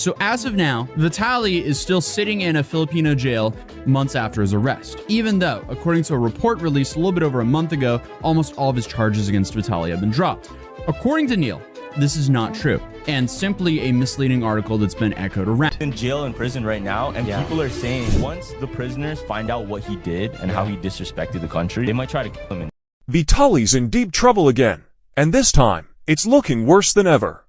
So as of now, Vitali is still sitting in a Filipino jail months after his arrest, even though, according to a report released a little bit over a month ago, almost all of his charges against Vitali have been dropped. According to Neil, this is not true, and simply a misleading article that's been echoed around. In jail and prison right now, and people are saying once the prisoners find out what he did and how he disrespected the country, they might try to kill him. Vitali's in deep trouble again, and this time, it's looking worse than ever.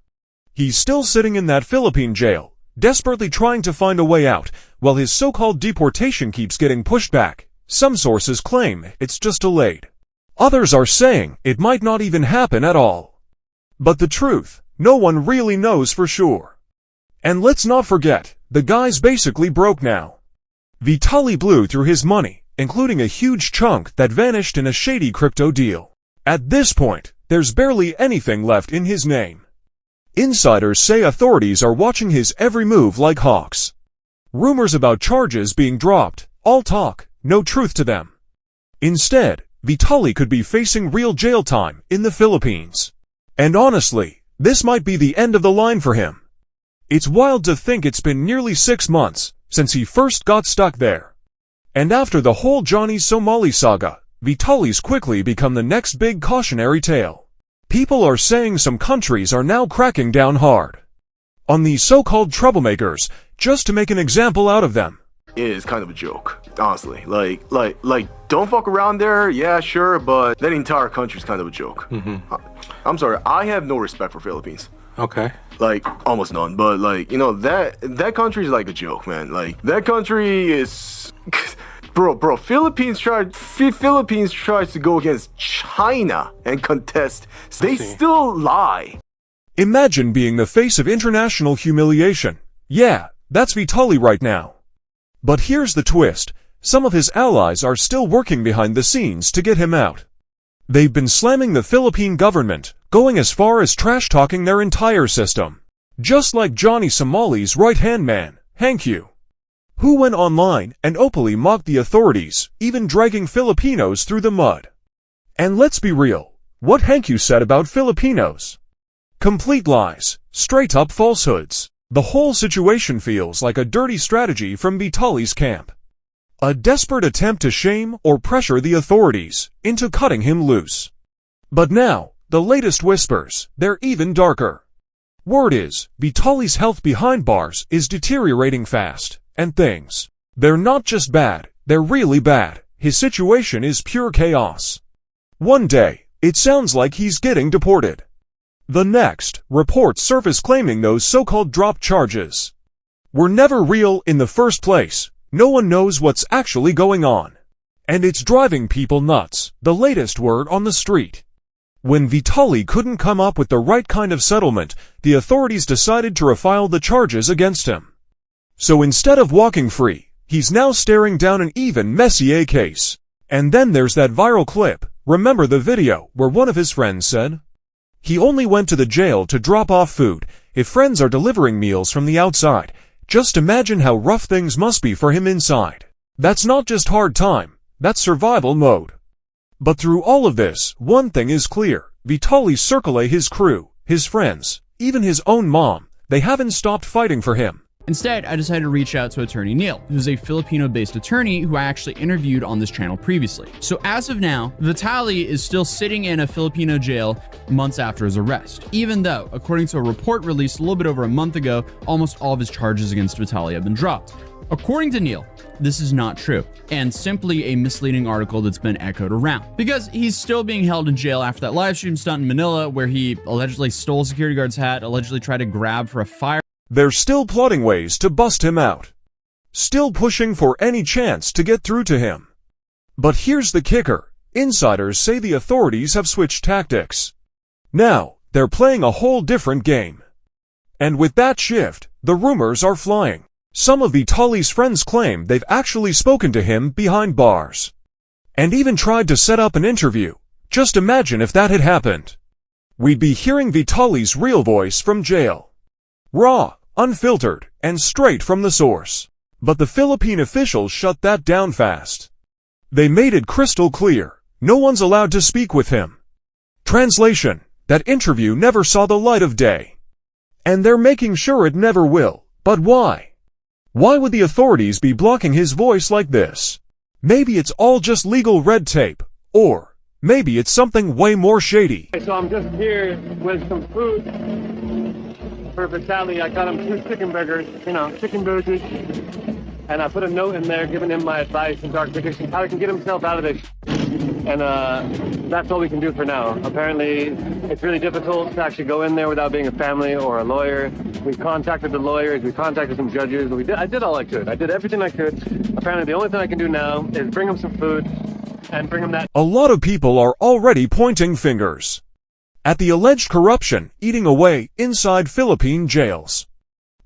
He's still sitting in that Philippine jail, desperately trying to find a way out, while his so-called deportation keeps getting pushed back. Some sources claim it's just delayed. Others are saying it might not even happen at all. But the truth, no one really knows for sure. And let's not forget, the guy's basically broke now. Vitali blew through his money, including a huge chunk that vanished in a shady crypto deal. At this point, there's barely anything left in his name. Insiders say authorities are watching his every move like hawks. Rumors about charges being dropped, all talk, no truth to them. Instead, Vitali could be facing real jail time in the Philippines. And honestly, this might be the end of the line for him. It's wild to think it's been nearly 6 months since he first got stuck there. And after the whole Johnny Somali saga, Vitali's quickly become the next big cautionary tale. People are saying some countries are now cracking down hard on these so-called troublemakers, just to make an example out of them. It is kind of a joke, honestly. Like, don't fuck around there, yeah, sure, but that entire country's kind of a joke. I'm sorry, I have no respect for Philippines. Okay. Like, almost none, but like, you know, that country is like a joke, man. Like, that country is... Bro, Philippines tries to go against China and contest. They still lie. Imagine being the face of international humiliation. Yeah, that's Vitali right now. But here's the twist. Some of his allies are still working behind the scenes to get him out. They've been slamming the Philippine government, going as far as trash-talking their entire system. Just like Johnny Somali's right-hand man, Hankyu, who went online and openly mocked the authorities, even dragging Filipinos through the mud. And let's be real, what Hankyu said about Filipinos? Complete lies, straight-up falsehoods. The whole situation feels like a dirty strategy from Vitali's camp. A desperate attempt to shame or pressure the authorities into cutting him loose. But now, the latest whispers, they're even darker. Word is, Vitali's health behind bars is deteriorating fast, and things, they're not just bad, they're really bad. His situation is pure chaos. One day, it sounds like he's getting deported. The next, reports surface claiming those so-called dropped charges were never real in the first place. No one knows what's actually going on. And it's driving people nuts. The latest word on the street. When Vitali couldn't come up with the right kind of settlement, the authorities decided to refile the charges against him. So instead of walking free, he's now staring down an even messier case. And then there's that viral clip. Remember the video where one of his friends said he only went to the jail to drop off food. If friends are delivering meals from the outside, just imagine how rough things must be for him inside. That's not just hard time, that's survival mode. But through all of this, one thing is clear. Vitali circle, his crew, his friends, even his own mom, they haven't stopped fighting for him. Instead, I decided to reach out to attorney Neil, who's a Filipino-based attorney who I actually interviewed on this channel previously. So as of now, Vitali is still sitting in a Filipino jail months after his arrest, even though, according to a report released a little bit over a month ago, almost all of his charges against Vitali have been dropped. According to Neil, this is not true, and simply a misleading article that's been echoed around, because he's still being held in jail after that live stream stunt in Manila where he allegedly stole a security guard's hat, allegedly tried to grab for a fire. They're still plotting ways to bust him out. Still pushing for any chance to get through to him. But here's the kicker. Insiders say the authorities have switched tactics. Now, they're playing a whole different game. And with that shift, the rumors are flying. Some of Vitali's friends claim they've actually spoken to him behind bars. And even tried to set up an interview. Just imagine if that had happened. We'd be hearing Vitali's real voice from jail. Raw, unfiltered, and straight from the source. But the Philippine officials shut that down fast. They made it crystal clear, no one's allowed to speak with him. Translation, that interview never saw the light of day. And they're making sure it never will, But why? Why would the authorities be blocking his voice like this? Maybe it's all just legal red tape, or maybe it's something way more shady. So I'm just here with some food for Vitali. I got him 2 chicken burgers, chicken burgers. And I put a note in there giving him my advice and dark predictions, how he can get himself out of this. And that's all we can do for now. Apparently, it's really difficult to actually go in there without being a family or a lawyer. We contacted the lawyers, we contacted some judges. I did all I could. I did everything I could. Apparently, the only thing I can do now is bring him some food and bring him that. A lot of people are already pointing fingers at the alleged corruption eating away inside Philippine jails.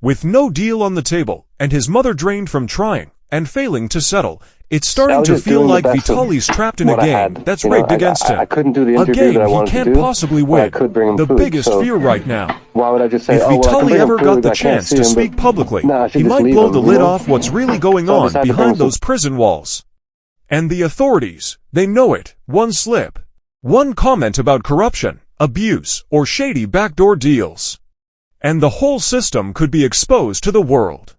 With no deal on the table, and his mother drained from trying and failing to settle, it's starting to feel like Vitali's trapped in a game that's rigged against him. I couldn't do the A interview game that I he wanted to can't do, possibly but I win. could bring him The food, biggest so fear right now. why would I just say, If well, I can Vitali bring him ever food, got I the can't chance see to him, speak but publicly, I should he just might leave blow him, the lid off what's really going So I on decided to bring behind him those prison walls. And the authorities, they know it. One slip, one comment about corruption, abuse, or shady backdoor deals, and the whole system could be exposed to the world.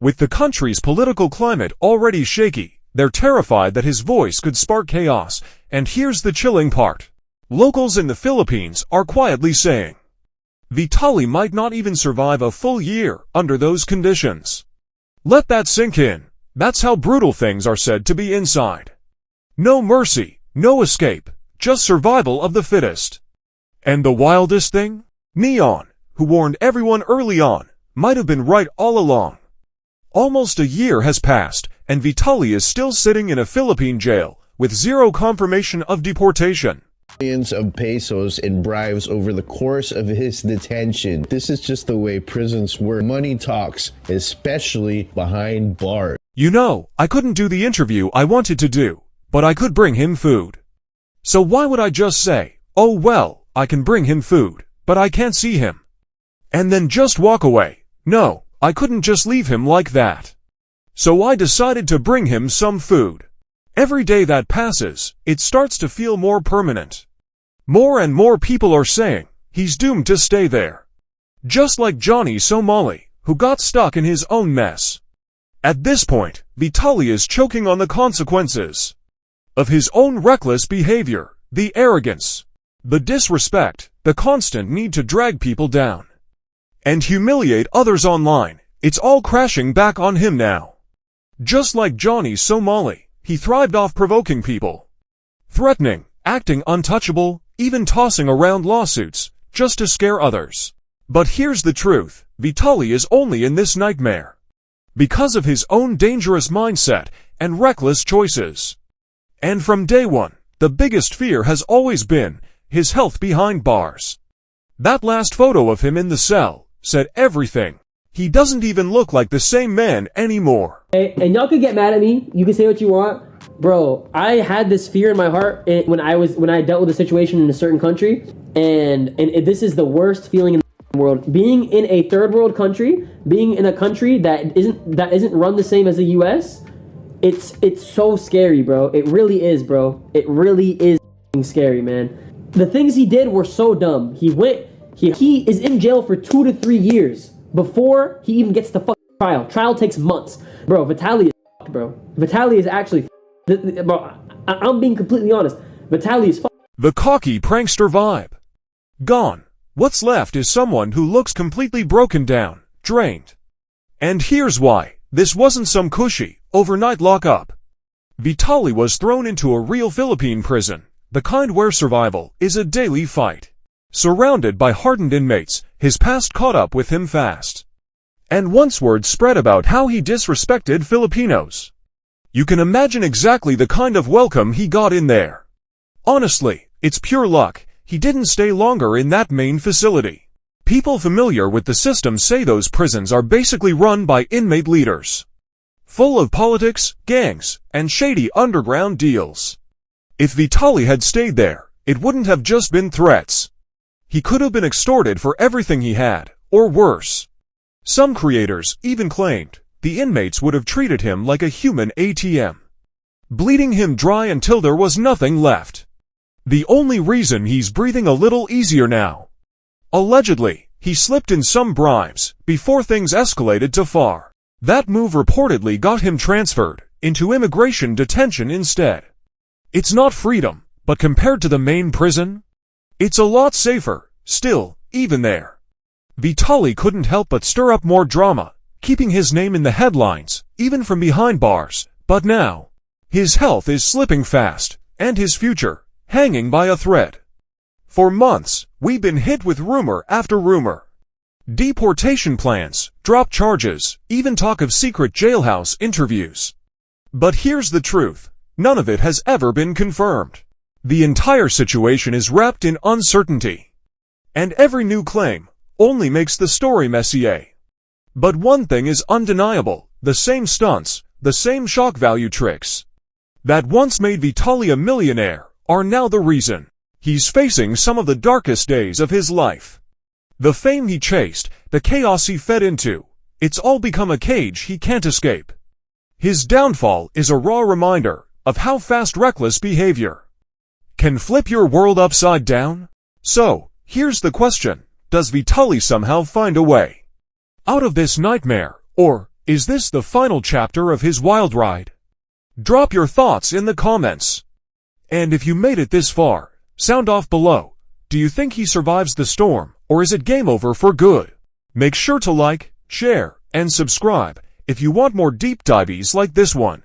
With the country's political climate already shaky, they're terrified that his voice could spark chaos. And here's the chilling part. Locals in the Philippines are quietly saying Vitali might not even survive a full year under those conditions. Let that sink in. That's how brutal things are said to be inside. No mercy, no escape, just survival of the fittest. And the wildest thing? Neon, who warned everyone early on, might have been right all along. Almost a year has passed, and Vitali is still sitting in a Philippine jail, with zero confirmation of deportation. Millions of pesos in bribes over the course of his detention. This is just the way prisons work. Money talks, especially behind bars. You know, I couldn't do the interview I wanted to do, but I could bring him food. So why would I just say, oh well, I can bring him food, but I can't see him, and then just walk away? No, I couldn't just leave him like that. So I decided to bring him some food. Every day that passes, it starts to feel more permanent. More and more people are saying he's doomed to stay there. Just like Johnny Somali, who got stuck in his own mess. At this point, Vitali is choking on the consequences of his own reckless behavior, the arrogance, the disrespect, the constant need to drag people down and humiliate others online. It's all crashing back on him now. Just like Johnny Somali, he thrived off provoking people, threatening, acting untouchable, even tossing around lawsuits just to scare others. But here's the truth, Vitali is only in this nightmare because of his own dangerous mindset and reckless choices. And from day one, the biggest fear has always been his health behind bars. That last photo of him in the cell said everything. He doesn't even look like the same man anymore. And y'all could get mad at me. You can say what you want. Bro, I had this fear in my heart when I dealt with a situation in a certain country. And this is the worst feeling in the world. Being in a third world country, being in a country that isn't run the same as the US, it's so scary, bro. It really is, bro. It really is scary, man. The things he did were so dumb. He is in jail for 2 to 3 years before he even gets the trial. Trial takes months. Bro, Vitali is bro. Vitali is actually bro, I'm being completely honest. Vitali is The cocky prankster vibe gone. What's left is someone who looks completely broken down, drained. And here's why. This wasn't some cushy, overnight lockup. Vitali was thrown into a real Philippine prison, the kind where survival is a daily fight. Surrounded by hardened inmates, his past caught up with him fast. And once word spread about how he disrespected Filipinos. You can imagine exactly the kind of welcome he got in there. Honestly, it's pure luck he didn't stay longer in that main facility. People familiar with the system say those prisons are basically run by inmate leaders, full of politics, gangs, and shady underground deals. If Vitali had stayed there, it wouldn't have just been threats. He could have been extorted for everything he had, or worse. Some creators even claimed the inmates would have treated him like a human ATM, bleeding him dry until there was nothing left. The only reason he's breathing a little easier now, allegedly, He slipped in some bribes before things escalated too far. That move reportedly got him transferred into immigration detention instead. It's not freedom, but compared to the main prison, it's a lot safer. Still, even there, Vitali couldn't help but stir up more drama, keeping his name in the headlines, even from behind bars. But now, his health is slipping fast, and his future hanging by a thread. For months, we've been hit with rumor after rumor. Deportation plans, drop charges, even talk of secret jailhouse interviews. But here's the truth. None of it has ever been confirmed. The entire situation is wrapped in uncertainty. And every new claim only makes the story messier. But one thing is undeniable. The same stunts, the same shock value tricks that once made Vitali a millionaire are now the reason he's facing some of the darkest days of his life. The fame he chased, the chaos he fed into, it's all become a cage he can't escape. His downfall is a raw reminder of how fast reckless behavior can flip your world upside down. So, here's the question. Does Vitali somehow find a way out of this nightmare, or is this the final chapter of his wild ride? Drop your thoughts in the comments. And if you made it this far, sound off below. Do you think he survives the storm, or is it game over for good? Make sure to like, share, and subscribe if you want more deep dives like this one.